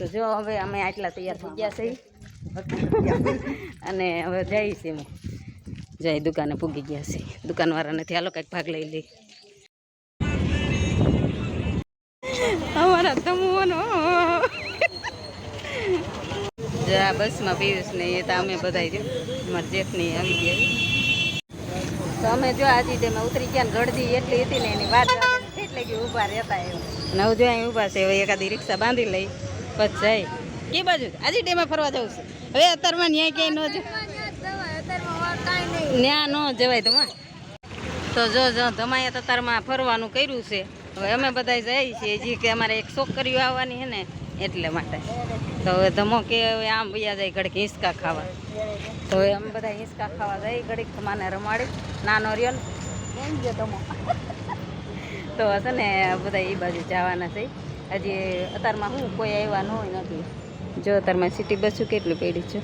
તો જો હવે અમે આટલા તૈયાર થઈ ગયા છીએ અને હવે જઈએ છીએ અમે જઈ દુકાને પૂગી ગયા છીએ દુકાનવાળાને હાલો કંઈક ભાગ લઈ લઈ અમારા તમુઓનો જો આ બસમાં પિયુષ ને એ તો અમે બધા જો અમારા જેઠની આવી ગયા તો અમે જો આજે તેમાં ઉતરી ગયા ને ગળદી એટલી હતી ને એની વાત એટલે કે ઊભા રહેતા એમ અને હવે જો અહીં ઊભા છે હવે એકાદી રિક્ષા બાંધી લઈ પછી જાય કે બાજુ આજે ડેમાં ફરવા જવું છે હવે અત્યારમાં ન્યાય ક્યાંય ન ન્યા ન જવાય તમા તો જો તમારે અત્યારમાં ફરવાનું કર્યું છે હવે અમે બધા જઈએ છીએ જે કે અમારે એક છોકરીઓ આવવાની છે ને એટલે માટે તો હવે ધમો કે હવે આમ વૈયા જાય ઘડીક હિંચકા ખાવા તો હવે અમે બધા હિંચકા ખાવા જઈએ ઘડીક તમાને રમાડી નાનો રહ્યો ને એમ ગયો ધમો તો હશે ને બધા એ બાજુ જવાના છે હજી અત્યારમાં હું કોઈ આવ્યા ન હોય નથી જો અત્યારમાં સિટી બસો કેટલી પડી છે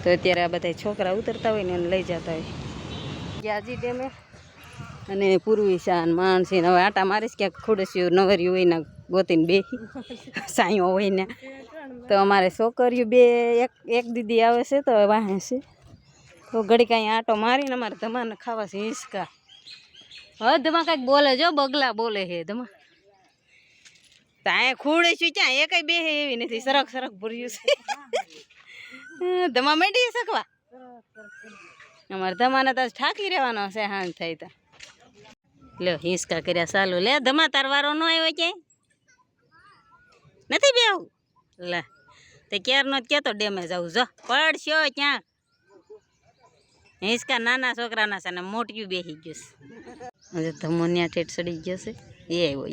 તો અત્યારે આ બધા છોકરા ઉતરતા હોય ને એને લઈ જતા હોય હજી ડેમે અને પૂર્વી શાન માણસી હવે આટા મારીશ ક્યાંક ખુડસ્યું નવર્યું હોય ને ગોતીને બેસી સાંયો હોય ને તો અમારે છોકરીઓ બે એક દીદી આવે છે તો વાહે છે તો ઘડી કાંઈ આટો મારીને અમારે ધમાને ખાવા છે હિંચકા હવે ધમા કાંઈક બોલે જો બગલા બોલે છે ધમા તો અહીંયા ખુડસ્યું ક્યાં એ કઈ બે એવી નથી સરક ભર્યું છે ધમા માંડી શકવા અમારે ધમાને તો ઠાકી રહેવાનો છે હાંજ થાય તો લે હિંચકા કર્યા ચાલુ લે ધમા તારવારો ન આવ્યો ક્યાંય નથી બેવું લે તે ક્યારનો જ કહેતો ડેમે જવું જો પડશો ક્યાં હિંચકા નાના છોકરાના છે ને મોટિયું બેસી ગયું છે ધમો ત્યાં ઠેઠ સડી ગયો છે એ આવ્યો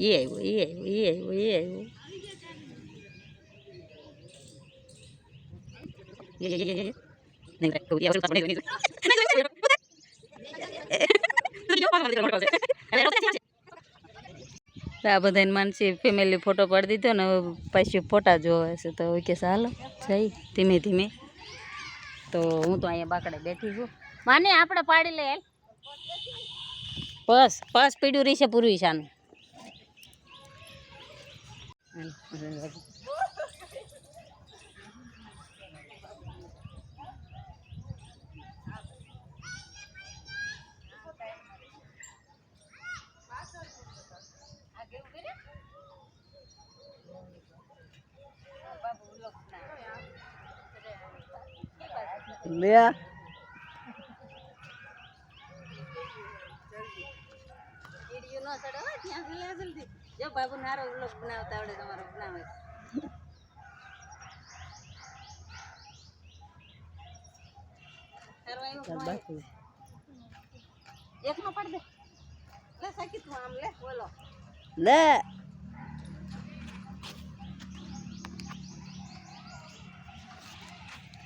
આ બધાને માનસી ફેમિલી ફોટો પાડી દીધો ને પાછું ફોટા જોવે છે તો કે ચાલો જઈ ધીમે ધીમે તો હું તો અહીંયા બાકડે બેઠી છું માને આપણે પાડી લે બસ પીડ્યું રહી છે પૂર્વી શાનું લે વિડિયો નો ચડે હો ત્યાં લે જલ્દી જો બાબુ નારો વ્લોગ બનાવતા આવડે તમારો બનાવે કરવાયું એક નો પડ દે લે સાકી તું આમ લે બોલો લે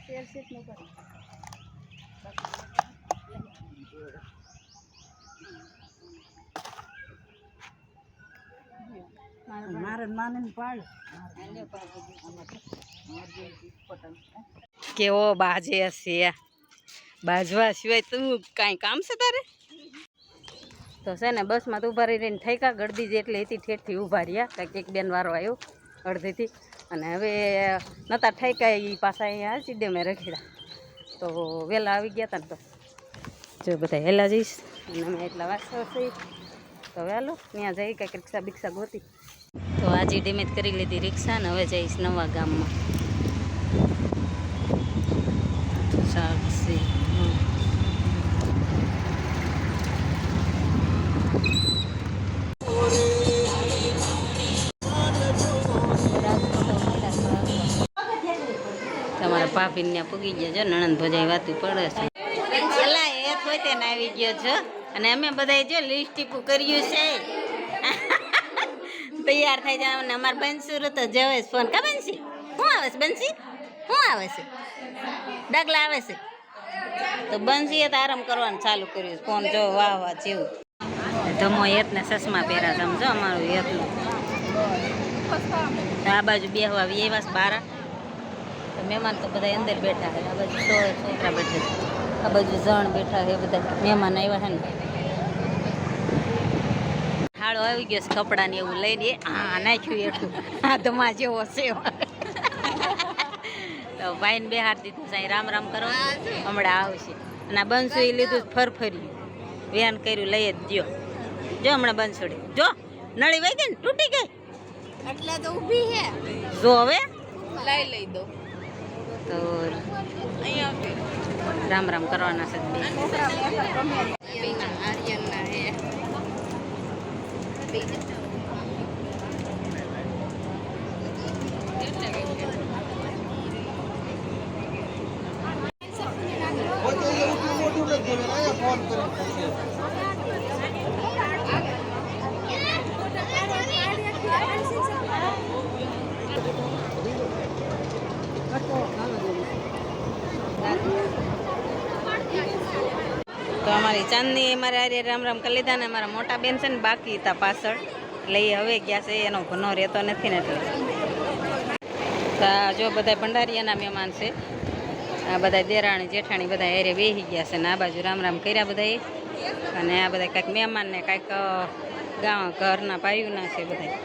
શેર શેર નો પડ મારે માને પાડ કેવો બાજે છે બાજવા સિવાય તું કાંઈ કામ છે તારે તો છે ને બસમાં તો ઊભા રહીને ઠેકા ગળદી જેટલી હતી ઠેઠથી ઊભા રહ્યા કાંઈક એક બેન વારો આવ્યો અડધીથી અને હવે નહોતા ઠેકા એ પાછા અહીંયા સીધે મેં રખેડા તો વહેલા આવી ગયા હતા ને તો જો બધા હેલા જઈશ અને અમે એટલા વાસો થઈ તો વહેલો ત્યાં જઈ કાંઈક રિક્ષા બિક્ષા ગોતી તો આજે ડેમેજ કરી લીધી રિક્ષા ને હવે જઈશ નવા ગામમાં ચાલશે તમારા ભાભીને પૂગી ગયા છો નણંદ ભજાઈ વાતું પડે છે પેલા એ થોય તેને આવી ગયો છો અને અમે બધા જો લિપસ્ટિક કર્યું છે તૈયાર થઈ જાય અને અમારે બંસી તો જવે ફોન કા બંસી શું આવે છે બંસી શું આવે છે ડગલા આવે છે તો બંસીએ તો આરામ કરવાનું ચાલુ કર્યું છે ફોન જો વાહ વાહ જેવું ધમો હેતને ચશ્મા પહેરા સમજો અમારું હેતનું આ બાજુ બેહવા એવા બારા તો મહેમાન તો બધા અંદર બેઠા છે આ બાજુ છોકરા બેઠા આ બાજુ જણ બેઠા છે બધા મહેમાન આવ્યા છે ને હાળો આવી ગયો છે કપડાને એવું લઈને હા નાખ્યું એટલું આ ધમા જેવો છે તો ભાઈને બેહાર દીધું સાંઈ રામ રામ કરો હમણાં આવશે અને આ બંસું એ લીધું ફરફર્યું વ્યાન કર્યું લઈ જ દ્યો જો હમણાં બંસોડી જો નળી વહી ગઈ ને તૂટી ગઈ એટલે તો ઊભી હે જો હવે લઈ દો તો અહીંયા રામ રામ કરવાના છે બે. આર્યનના હે તો અમારી ચાંદની અમારે આરે રામ રામ કરી લીધા ને અમારા મોટા બેન છે ને બાકી હતા પાછળ લઈ હવે ગયા છે એનો ભનો રહેતો નથી ને એટલે તો આ જો બધા ભંડારીયાના મહેમાન છે આ બધા દેરાણી જેઠાણી બધા હારે બેસી ગયા છે ને આ બાજુ રામ રામ કર્યા બધાએ અને આ બધા કાંઈક મહેમાનને કાંઈક ગામ ઘરના પાયુના છે બધા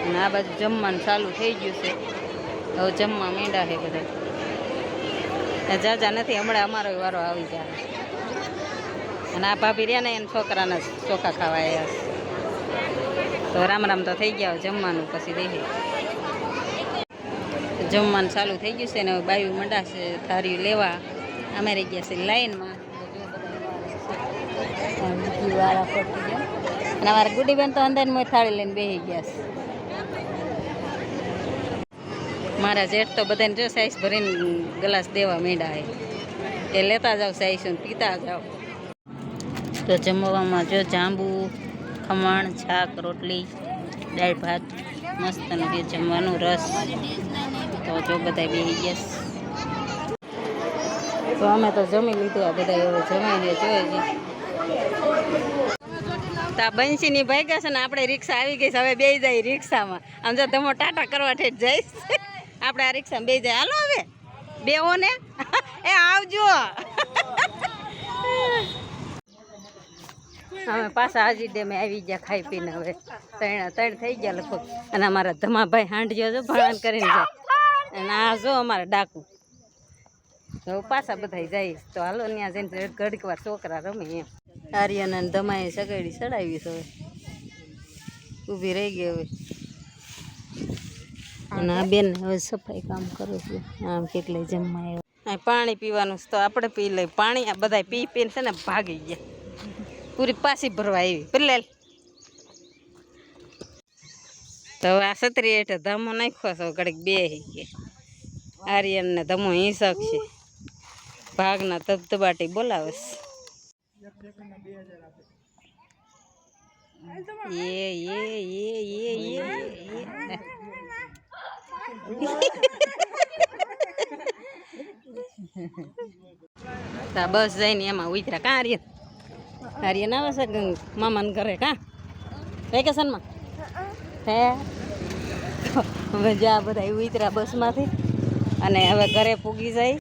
અને આ બાજુ જમવાનું ચાલુ થઈ ગયું છે હવે જમવા માંડ્યા છે બધા જાજા નથી હમણાં અમારો વારો આવી જાય અને આ ભાભી રહ્યા ને એને છોકરાના ચોખા ખાવા આવ્યા છે તો રામ રામ તો થઈ ગયા જમવાનું પછી દે જમવાનું ચાલુ થઈ ગયું છે ને હવે બાયું મંડાશે થાળીઓ લેવા અમે રહી ગયા છે લાઈનમાં વાળા ફરતી ગયા અને અમારા ગુડીબેન તો અંદરમાં થાળી લઈને બેસી ગયા છે મારા જેઠ તો બધાને જો સાઈઝ ભરીને ગ્લાસ દેવા માંડ્યા એ લેતા જાઓ સાઈઝ પીતા જાઓ તો જમવામાં જો જાંબુ ખમણ શાક રોટલી દાળ ભાત મસ્ત બે જમવાનું રસ તો જો બધા બેસી ગયા તો અમે તો જમી લીધું આ બધા હવે જમાઈને જોઈએ તો આ બંસીની ભાઈ ગયા છે ને આપણે રિક્ષા આવી ગઈ છે હવે બે જાય રિક્ષામાં આમ જો તમે ટાટા કરવા ઠેઠ જઈશ આપણે આ રિક્ષામાં બે જાય હાલો હવે બેહો ને એ આવજો અમે પાછા હાજી ડેમે આવી ગયા ખાઈ પીને હવે ત્રણ થઈ ગયા લગભગ અને અમારા ધમાભાઈ હાંડજો જો ભણાન કરીને જાય અને આ જો અમારા ડાકુ તો પાછા બધા જાય તો હાલો ત્યાં જઈને ઘડીક વાર છોકરા રમે એમ આર્યન અને ધમાએ સગડી ચડાવી છે હવે ઊભી રહી ગઈ હવે અને આ બેન હવે સફાઈ કામ કરે છે આમ કેટલાય જમવા આવ્યા પાણી પીવાનું તો આપણે પી લઈ પાણી આ બધા પી પીને છે ને ભાગી ગયા પૂરી પાછી ભરવા આવી પેલે તો આ સત્રી હેઠે ધમો નાખ્યો છો ઘડીક બે કે આર્યન ને ધમો હિંસક છે ભાગના ધબધબાટી બોલાવે બસ જઈને એમાં ઉતરા કાં આર્યન આવે છે મામાને ઘરે કાં વેકેશનમાં હે હવે જા બધા ઉતરા બસમાંથી અને હવે ઘરે પૂગી જાય